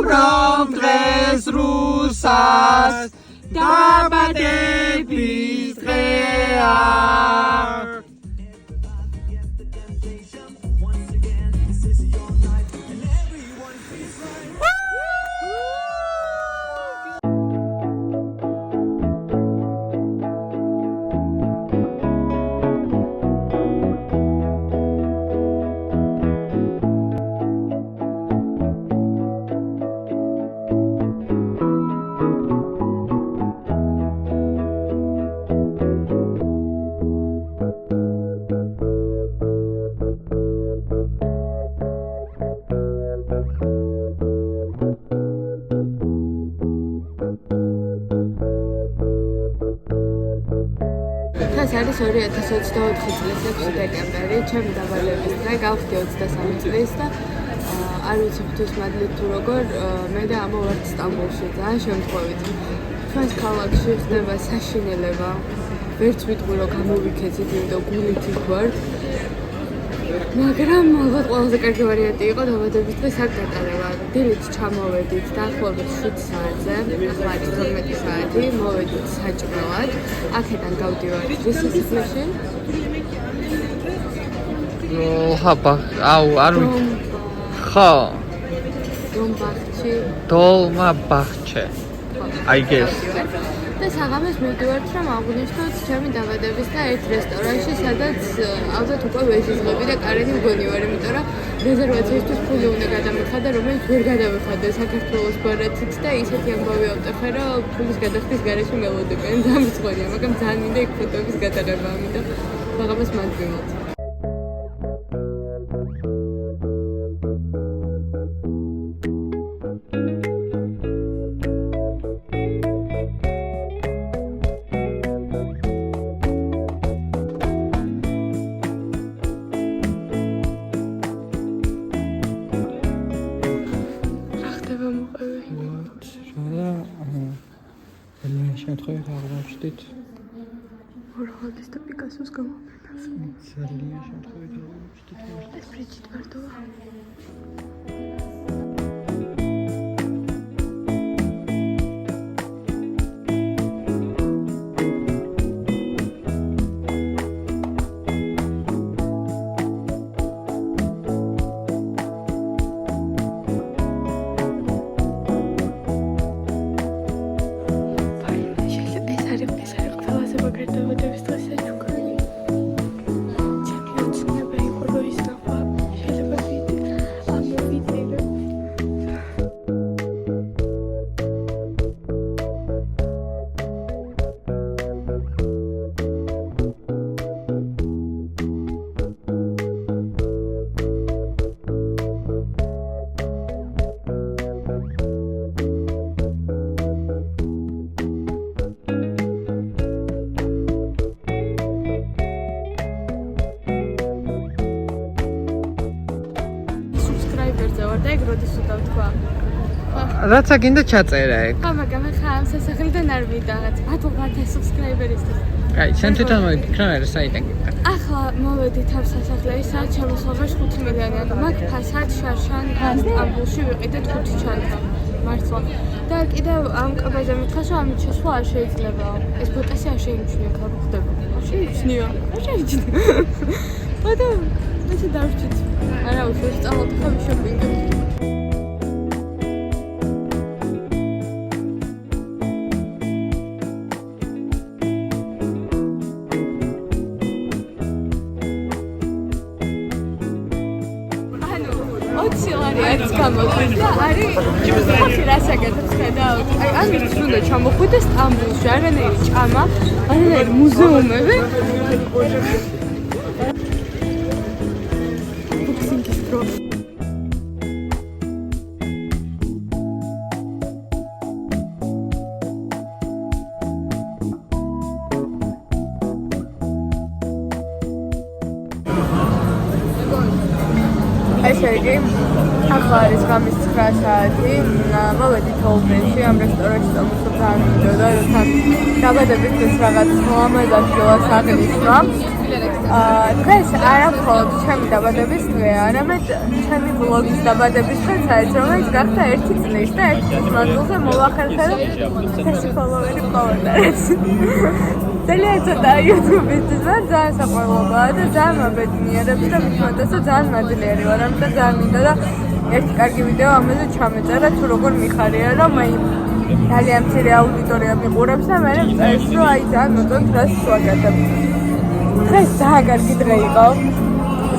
From დღეს რუსას დაბადების დღეა. ეს არის 2024 წლის 6 დეკემბერი, ჩემი დაბადების დღე, გავხდი 23 წლის და არ ვიცი ღვთისმადლით თუ როგორ მე და ამა ვართ სტამბოლში, ძალიან შემთხვევით. ჩვენს ქალაქში ხდება საშინელება. ვერც ვიტყვი რომ გამოვიქეცით, იმიტომ გულით იქ ვართ. მაგრამ ალბათ ყველაზე კარგი ვარიანტი იყო დაბადების დღეს აქ გატარება. დილით ჩამოვედით დაახლოებით 7 საათზე, ახლა არის 12 საათი, მოვედით საჭმელად. აქედან გავდივართ რისისისლეში. ხო. დოლმაბახჩე. I guess. და საღამოს მივდივართ რომ აღვნიშნოთ ჩემი დაბადების და ერთ რესტორანში, სადაც ალბათ უკვე ვეჟიზღები და კარგი მგონი ვარ, იმიტომ რომ რეზერვაციისთვის ფული უნდა გადამიხადე, რომელიც ვერ გადამიხადე საქართველოს ბარათით და ისეთი ამბავი ავტეხე, რომ ფულის გადახდის გარეშე მელოდებიან. ძალიან მწყვერია, მაგრამ ძალიან მინდა იქ ფოტოების გატარება, ამიტომ საღამოს მანდვიმოთ. შემთხვევით აღმოჩნდით ორჰოლდის და პიკასოს გამოფენას. ძალიან შემთხვევით აღმოჩნდით ეს ბრიჯით ვარდოა. რაც აგინდა ჩაწერა ეგ. ხო, მაგრამ ხა ამ სასახლიდან არ ვიდა რაღაც 1000 subscriber-ისთვის. კაი, შენ თვითონ მოიქნა რა საიდან გიქნა? ახლა მოვედით ამ სასახლეში, სადაც შემოსავლაში 5 მილიონი. მაგ ფასად შარშან სტამბოლში ვიყიდეთ 5 ჩანთა. მართლა. და კიდევ ამ კაბაზე მითხრას, რომ ამით შესვლა არ შეიძლება. ეს ფოტოსი არ შეიმჩნია, ხარ ხდება. არ შეიმჩნია. არ შეიმჩნია. მაგრამ ესე დავჭით. არა, უშუალოდ წავედი ხა შოპინგში. არის ხოთი რასაკეთებს ხედავთ? აი ამით უნდა ჩამოხვიდე სტამბოლში, არანაირი ჭამა, არანაირი მუზეუმები. ბუქსინგის დრო. ეს იგი აქ ახლა არის ღამის 9 საათი. მოვედით ოლბენში ამ რესტორანში წამოსვლა ძალიან მინდოდა, როცა დაბადებისთვის რაღაც ლამაზად აღნიშნა. დღეს არა მხოლოდ ჩემი დაბადების დღეა, არამედ ჩემი ვლოგის დაბადების დღეცაა, რომელიც გახდა 1 წლის და 1 წლის მანძილზე მოვახერხე და 100 ფოლოვერი ყავდარეს. ძალიან ცოტა YouTube-ისთვის ძალიან საყვარლობაა და ძალიან მაბედნიერებს და მithmetas და ძალიან მადლიერი ვარ, ამიტომ ძალიან მინდა და ერთი კარგი ვიდეო ამაზე ჩამეწერა თუ როგორ მიხარია რომ აი ძალიან მცირე აუდიტორია მიყურებს და მე მწერს რომ აი ძალიან მოწონთ რას ვაკეთებ. დღეს ძალიან კარგი დღე იყო.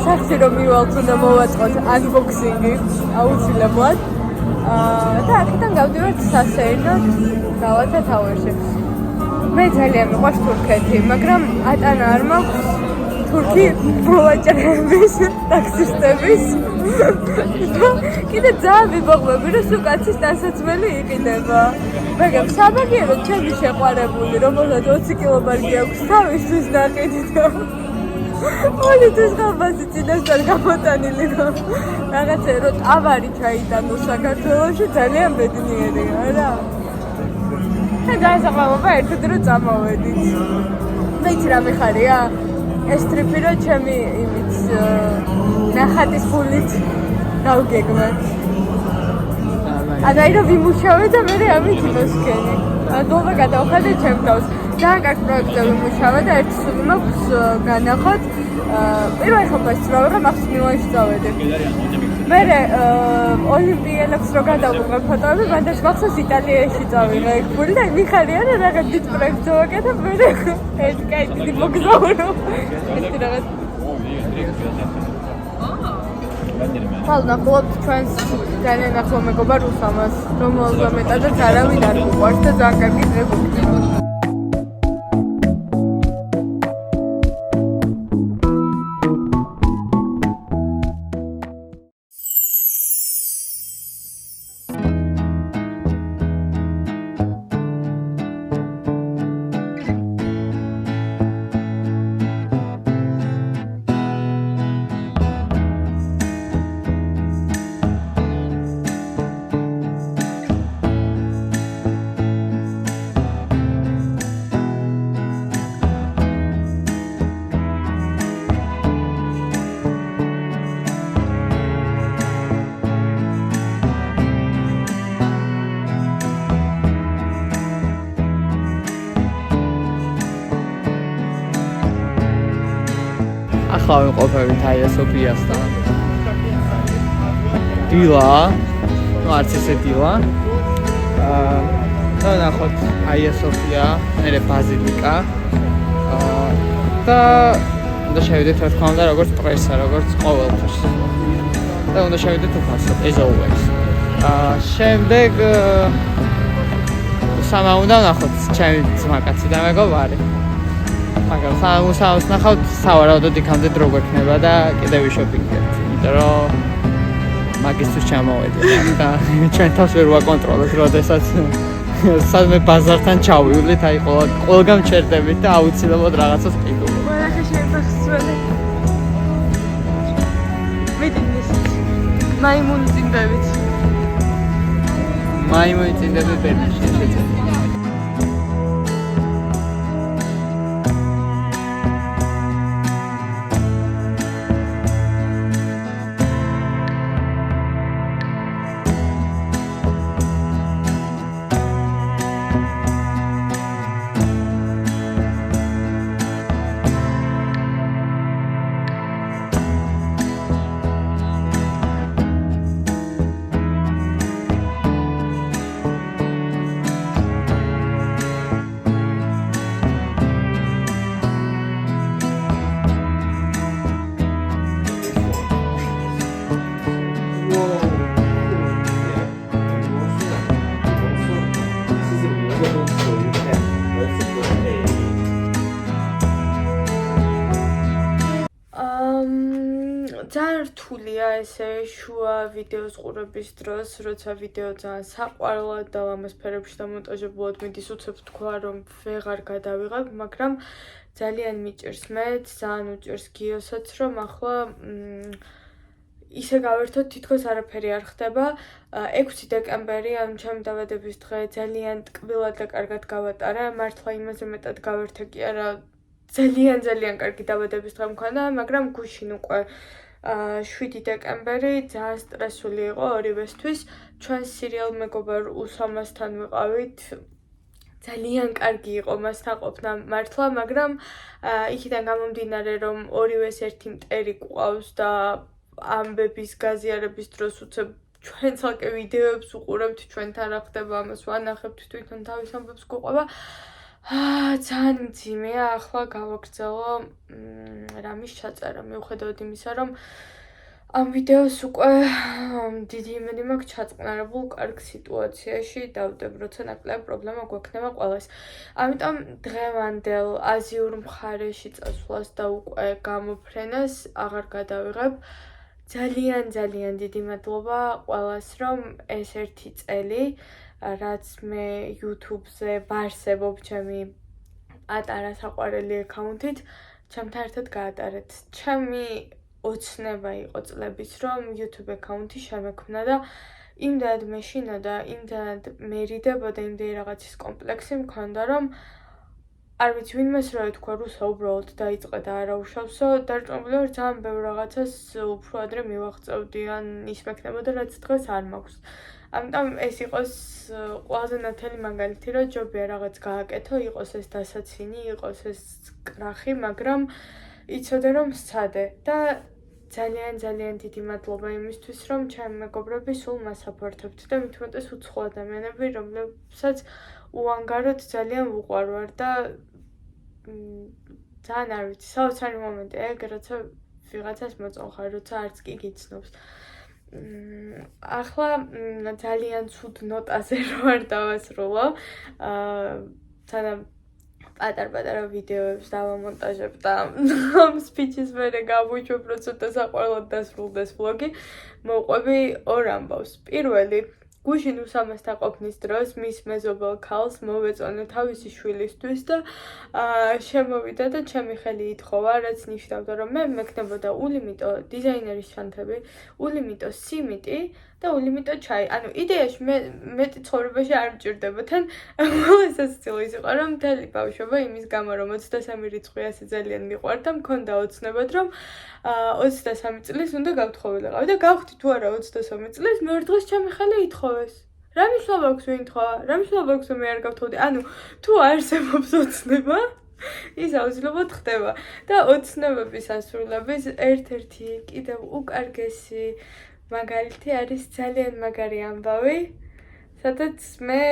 სახში რომ მივალთ უნდა მოვაწყოთ unboxing-ი აუცილებლად. და აქედან გავდივართ სასეირნოდ გავათა თავში. მე ძალიან მიყვარს თურქეთი, მაგრამ ატანა არ მაქვს თურქი მოვაჭრეების, ტაქსისტების. კიდე ძალიან ვიბოღბები, რომ სულ კაცის დასაცმელი იყიდება. მაგრამ საბაგიეროდ ჩემი შეყვარებული, რომელსაც 20 კილობარგი აქვს თავისთვის ნაყიდი და პოლიციის ხალხი წინასწარ გამოტანილი რომ რაღაცა რომ ტავარი ჩაიტანო საქართველოში ძალიან ბედნიერია რა. და დასაყრობა ერთად რომ წამოვედით. მეც რა მიხარია? ეს ტრიპი რომ ჩემი იმით ნახატის ფულით გავგეგმეთ. აი რომ ვიმუშავე და მე ამით იმოსქენი. დობა გადავხადე ჩემ თავს. ძალიან კარგი პროექტზე ვიმუშავე და ერთი სული მაქვს განახოთ. პირველი ხალხის რა ვიღა მახსოვს მილანში წავედი. მე ოლიმპიელებს რო გადავუყრე ფოტოები, მანდ მახსოვს იტალიაში წავიღე ეგ და მიხარია რა რაღაც დიდ პროექტზე ვაკეთებ მე ერთი კაი დიდი მოგზაურო. ეს რაღაც ნახულობთ ჩვენს ძალიან ახლო მეგობარ უსამას, რომელსაც მეტადაც არავინ არ უყვარს და ძალიან კარგი დღე გვქნება. ახლა ვიმყოფებით აია სოფიასთან. დილა, ну არც ესე დილა. და ნახოთ აია სოფია, მერე ბაზილიკა. და უნდა შევიდეთ რა თქმა უნდა როგორც პრესა, როგორც ყოველთვის. და უნდა შევიდეთ უფასოდ, as always. შემდეგ სამა უნდა ნახოთ ჩემი ძმაკაცი და მეგობარი. მაგრამ სამუსაოს ნახავთ სავარაუდოდ იქამდე დრო გვექნება და კიდევ ვიშოპინგებთ, იმიტომ რომ მაგისტრის ჩამოვედი და ჩვენ თავს ვერ ვაკონტროლოთ, როდესაც სადმე ბაზართან ჩავივლით, აი ყველგან ჩერდებით და აუცილებლად რაღაცას ყიდულობ. ყველაფერი შეფასწველი. მეტინეს. მაიმუნი წინდებით. მაიმუნი წინდებით ბერნში შეწევ. ძალიან რთულია ესე შუა ვიდეოს ყურების დროს, როცა ვიდეო ძალიან საყვარლად და ლამაზ ფერებში დამონტაჟებულად მიდის, უცებ თქვა რომ ვეღარ გადავიღებ, მაგრამ ძალიან მიჭირს მეც, ძალიან უჭირს გიოსაც, რომ ახლა ისე გავერთოთ თითქოს არაფერი არ ხდება. 6 დეკემბერი, ანუ ჩემი დაბადების დღე ძალიან ტკბილად და კარგად გავატარე. მართლა იმაზე მეტად გავერთე კი არა, ძალიან კარგი დაბადების დღე მქონდა, მაგრამ გუშინ უკვე 7 დეკემბერი ძალიან სტრესული იყო ორივესთვის. ჩვენ სერიალ მეგობარ უსამასთან ვიყავით. ძალიან კარგი იყო მასთან ყოფნა მართლა, მაგრამ იქიდან გამომდინარე, რომ ორივეს ერთი მტერი გვყავს და ამბების გაზიარების დროს უცებ ჩვენ ცალკე ვიდეოებს უყურებთ, ჩვენთან რა ხდება, ამას ვანახებთ, თვითონ თავის ამბებს გვყვება. ძალიან მძიმეა, ახლა გავაგრძელო რამის ჩაწერა, მიუხედავად იმისა, რომ ამ ვიდეოს უკვე დიდი იმედი მაქვს ჩაწყნარებულ კარგ სიტუაციაში დავდებ, როცა ნაკლები პრობლემა გვექნება ყველას. ამიტომ დღევანდელ აზიურ მხარეში წასვლას და უკვე გამოფრენას აღარ გადავიღებ. ძალიან დიდი მადლობა ყველას, რომ ეს ერთი წელი, რაც მე YouTube-ზე ვარსებობ ჩემი პატარა საყვარელი აკაუნთით, ჩემთან ერთად გაატარეთ. ჩემი ოცნება იყო წლების, რომ YouTube აკაუნთი შემექმნა და იმდანად მეშინოდა, იმდანად მერიდებოდა, იმდენი რაღაცის კომპლექსი მქონდა, რომ არ ვიცი, ვინმეს რა ეთქვა, რუსა უბრალოდ დაიწყე და არაუშავსო, დარწმუნებული ვარ, ძალიან ბევრ რაღაცას უფრო ადრე მივაღწევდი, ან ის მექნებოდა, რაც დღეს არ მაქვს. ამიტომ ეს იყოს ყველაზე ნათელი მაგალითი, რომ ჯობია რაღაც გააკეთო, იყოს ეს დასაცინი, იყოს ეს კრახი, მაგრამ იცოდე, რომ სცადე და ძალიან დიდი მადლობა იმისთვის, რომ ჩემი მეგობრები სულ მას აფორთებთ და მით უმეტეს უცხო ადამიანები, რომლებსაც უანგაროდ ძალიან ვუყვარვარ და ძალიან არ ვიცი, საოცარი მომენტია ეგ, როცა ვიღაცას მოწონხარ, როცა არც კი გიცნობს. ახლა ძალიან ცუდ ნოტაზე რო არ დავასრულო, სანამ პატარ-პატარა ვიდეოებს დავამონტაჟებ და ამ სპიჩის მერე გავუშვებ, რომ ცოტა საყვარლად დასრულდეს ვლოგი, მოვყვები ორ ამბავს. პირველი, გუშინ უსამასთან ყოფნის დროს მის მეზობელ ქალს მოვეწონა თავისი შვილისთვის და შემოვიდა და ჩემი ხელი ითხოვა, რაც ნიშნავდა, რომ მე მექნებოდა ულიმიტო დიზაინერის ჩანთები, ულიმიტო სიმიტი და ულიმიტო ჩაი. ანუ იდეაში მეტი ცხოვრებაში არ მჭირდება. თან სასაცილო ის იყო, რომ მთელი ბავშვობა იმის გამო, რომ 23 რიცხვი ასე ძალიან მიყვარდა, მქონდა ოცნებად, რომ 23 წლის უნდა გავთხოვილიყავი და გავხდი თუ არა 23 წლის, მეორე დღეს ჩემი ხელი ითხოვეს. რა მნიშვნელობა აქვს ვინ თხოვა? რა მნიშვნელობა აქვს მე არ გავთხოვდი? ანუ თუ არსებობს ოცნება, ის აუცილებლად ხდება და ოცნებების ასრულების ერთ-ერთი კიდევ უკარგესი მაგალითი არის ძალიან მაგარი ამბავი, სადაც მე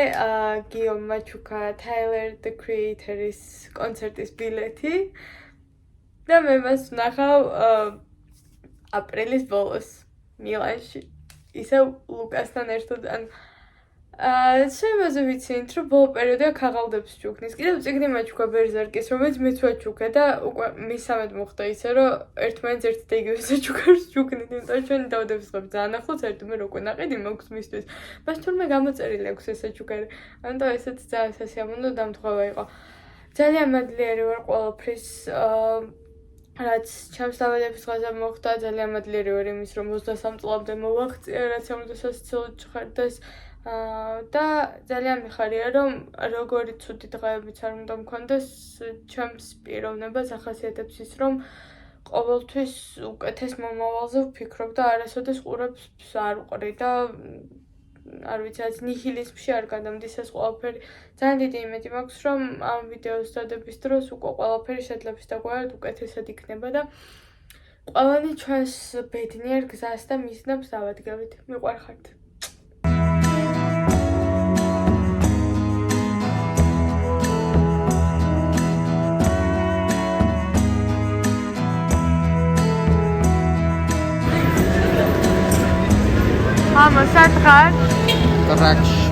გიომ მაჩუკა, Tyler the Creator-ის კონცერტის ბილეთი და მე მას ვნახავ აპრილის ბოლოს მილანში. ისევ ლუკასთან ერთად ან შემოზე ვიცინით, რომ ბოლო პერიოდი აქ აღალდებს ჩუქნის. კიდევ წიგნი მაჩუქა ბერზერკის, რომელიც მეც ვაჩუქე და უკვე მისამედ მოხდა ისე, რომ ერთმანეთს ერთ და იგივე საჩუქარს ჩუქნით, იმიტომ ჩვენი დაბადების დღე ძალიან ახლოს ერთი მე უკვე ნაყიდი მაქვს მისთვის. მას თურმე გამოწერილი აქვს ეს საჩუქარი. ამიტომ ესეც ძალიან სასიამოვნო დამთხოვა იყო. ძალიან მადლიერი ვარ ყველაფრის, რაც ჩემს დაბადების დღეზე მოხდა, ძალიან მადლიერი ვარ იმის, რომ 23 წლამდე მოვაღწია, რაც ამდენსაც ცელოჩხერდეს. და ძალიან მიხარია, რომ როგორი ცუდი დღეებიც არ უნდა მქონდეს, ჩემს პიროვნებას ახასიათებს ის, რომ ყოველთვის უკეთეს მომავალზე ვფიქრობ და არასოდეს ყურებს არ ვყრი და არ ვიცი, რაც ნიჰილიზმში არ გადამდის ეს ყველაფერი. ძალიან დიდი იმედი მაქვს, რომ ამ ვიდეოს დადების დროს უკვე ყველაფერი შედლების დაგვარად უკეთესად იქნება და ყველანი ჩვენს ბედნიერ გზას და მიზნებს დავადგებით. მიყვარხართ. Vamos a entrar. Correcto.